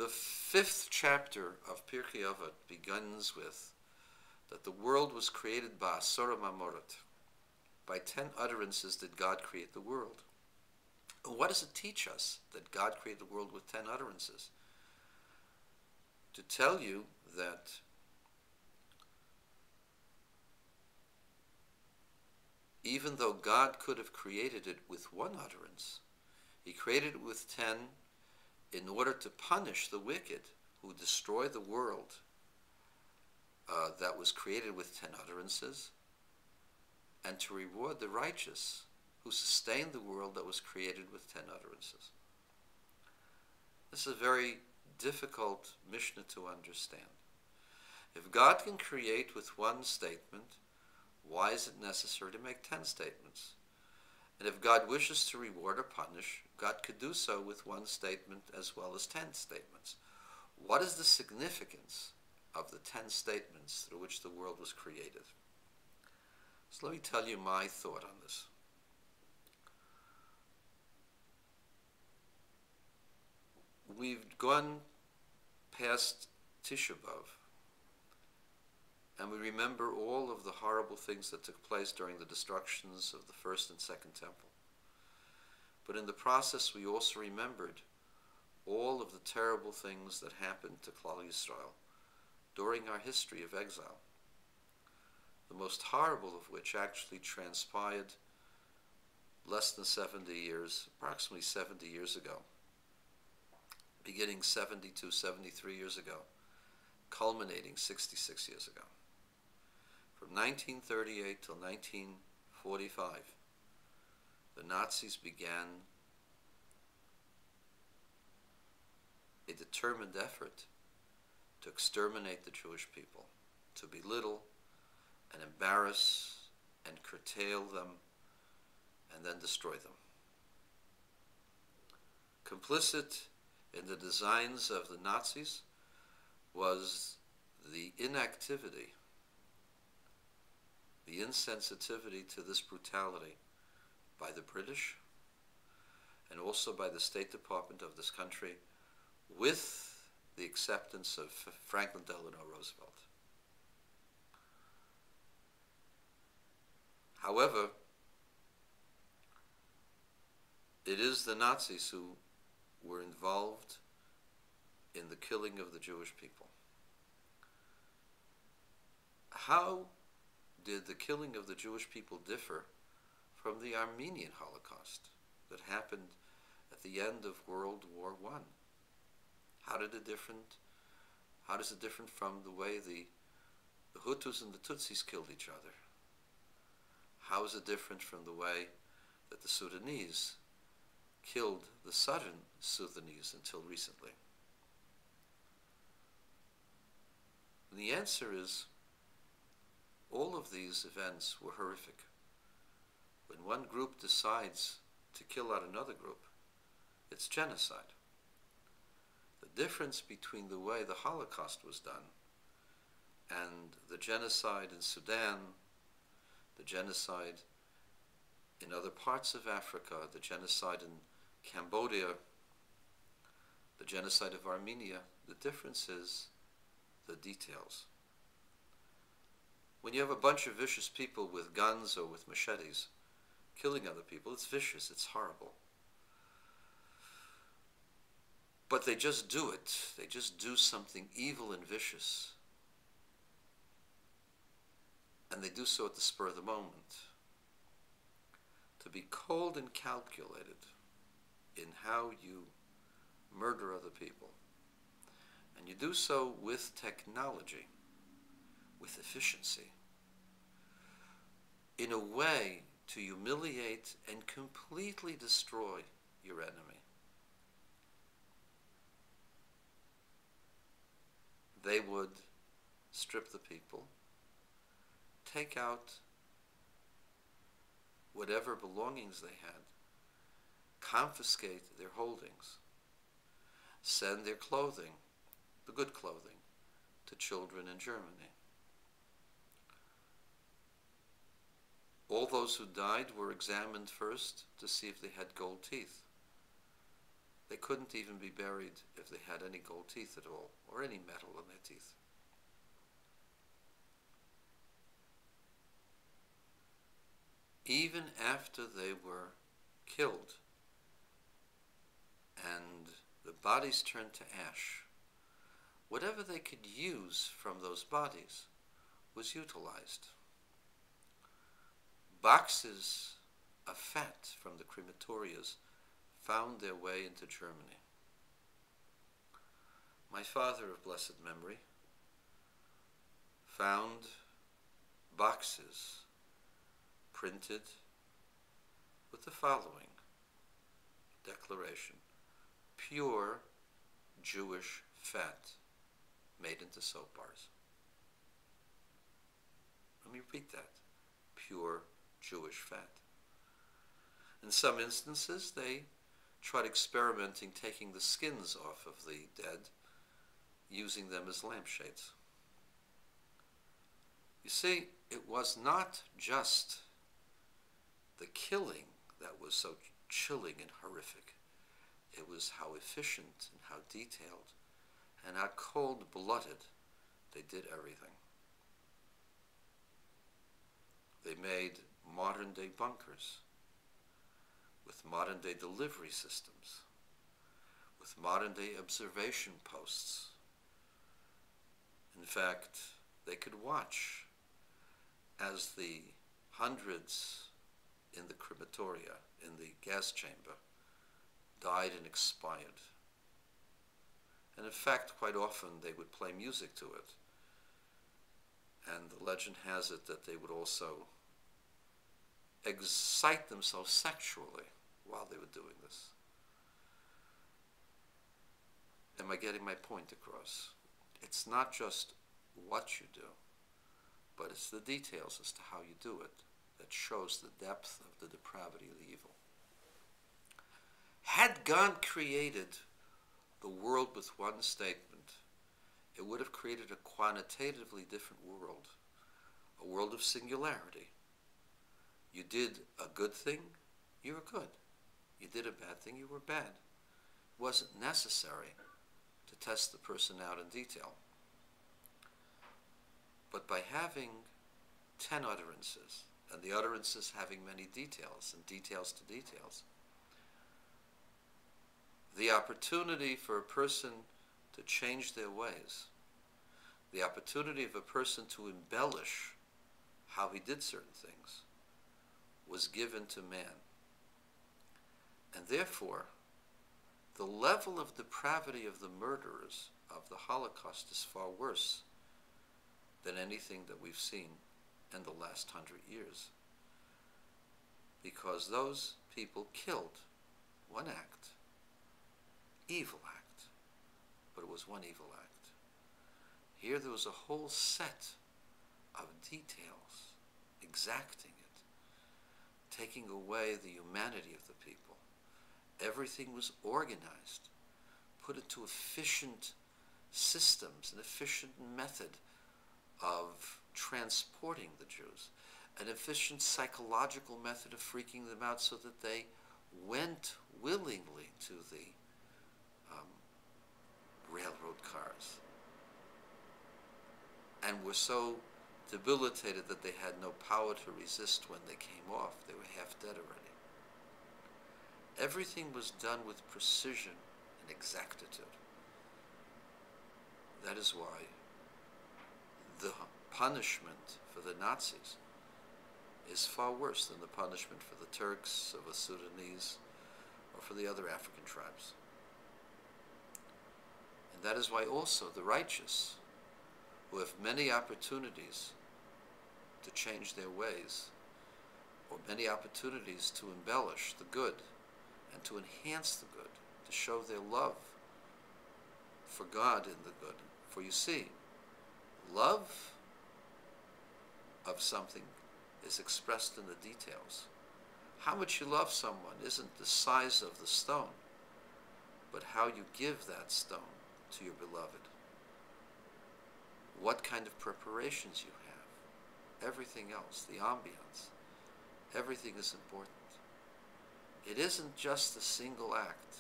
The 5th chapter of Pirkei Avot begins with that the world was created by Asora Mamorot. By 10 utterances did God create the world. And what does it teach us that God created the world with 10 utterances? To tell you that even though God could have created it with 1 utterance, he created it with 10 in order to punish the wicked who destroy the world that was created with 10 utterances, and to reward the righteous who sustained the world that was created with 10 utterances. This is a very difficult Mishnah to understand. If God can create with 1 statement, why is it necessary to make 10 statements? And if God wishes to reward or punish, God could do so with 1 statement as well as 10 statements. What is the significance of the 10 statements through which the world was created? So let me tell you my thought on this. We've gone past Tisha B'Av, and we remember all of the horrible things that took place during the destructions of the first and second temple. But in the process, we also remembered all of the terrible things that happened to Klal Yisrael during our history of exile, the most horrible of which actually transpired less than 70 years, approximately 70 years ago, beginning 72, 73 years ago, culminating 66 years ago. From 1938 till 1945, the Nazis began a determined effort to exterminate the Jewish people, to belittle and embarrass and curtail them and then destroy them. Complicit in the designs of the Nazis was the inactivity, the insensitivity to this brutality by the British and also by the State Department of this country, with the acceptance of Franklin Delano Roosevelt. However, it is the Nazis who were involved in the killing of the Jewish people. How did the killing of the Jewish people differ from the Armenian Holocaust that happened at the end of World War I? How does it different from the way the Hutus and the Tutsis killed each other? How is it different from the way that the Sudanese killed the southern Sudanese until recently? And the answer is, all of these events were horrific. When one group decides to kill out another group, it's genocide. The difference between the way the Holocaust was done and the genocide in Sudan, the genocide in other parts of Africa, the genocide in Cambodia, the genocide of Armenia, the difference is the details. When you have a bunch of vicious people with guns or with machetes killing other people, it's vicious, it's horrible. But they just do it. They just do something evil and vicious. And they do so at the spur of the moment. To be cold and calculated in how you murder other people, and you do so with technology, with efficiency, in a way to humiliate and completely destroy your enemy. They would strip the people, take out whatever belongings they had, confiscate their holdings, send their clothing, the good clothing, to children in Germany. All those who died were examined first to see if they had gold teeth. They couldn't couldn't even be buried if they had any gold teeth at all, or any metal in their teeth. Even after they were killed and the bodies turned to ash, whatever they could use from those bodies was utilized. Boxes of fat from the crematorias found their way into Germany. My father of blessed memory found boxes printed with the following declaration: pure Jewish fat made into soap bars. Let me repeat that. Pure Jewish fat. In some instances, they tried experimenting taking the skins off of the dead, using them as lampshades. You see, it was not just the killing that was so chilling and horrific. It was how efficient and how detailed and how cold-blooded they did everything. They made modern-day bunkers with modern-day delivery systems, with modern-day observation posts. In fact, they could watch as the hundreds in the crematoria, in the gas chamber, died and expired. And in fact, quite often they would play music to it. And the legend has it that they would also excite themselves sexually while they were doing this. Am I getting my point across? It's not just what you do, but it's the details as to how you do it that shows the depth of the depravity of the evil. Had God created the world with one statement, it would have created a quantitatively different world, a world of singularity. You did a good thing, you were good. You did a bad thing, you were bad. It wasn't necessary to test the person out in detail. But by having 10 utterances, and the utterances having many details, and details to details, the opportunity for a person to change their ways, the opportunity of a person to embellish how he did certain things, was given to man. And therefore, the level of depravity of the murderers of the Holocaust is far worse than anything that we've seen in the last 100 years. Because those people killed one act, evil act, but it was one evil act. Here there was a whole set of details, exacting it, taking away the humanity of the people. Everything was organized, put into efficient systems, an efficient method of transporting the Jews, an efficient psychological method of freaking them out so that they went willingly to the railroad cars and were so debilitated that they had no power to resist when they came off. They were half dead already. Everything was done with precision and exactitude. That is why the punishment for the Nazis is far worse than the punishment for the Turks or the Sudanese or for the other African tribes. And that is why also the righteous, who have many opportunities to change their ways, or many opportunities to embellish the good and to enhance the good, to show their love for God in the good. For you see, love of something is expressed in the details. How much you love someone isn't the size of the stone, but how you give that stone to your beloved. What kind of preparations you have. Everything else, the ambience, everything is important. It isn't just a single act.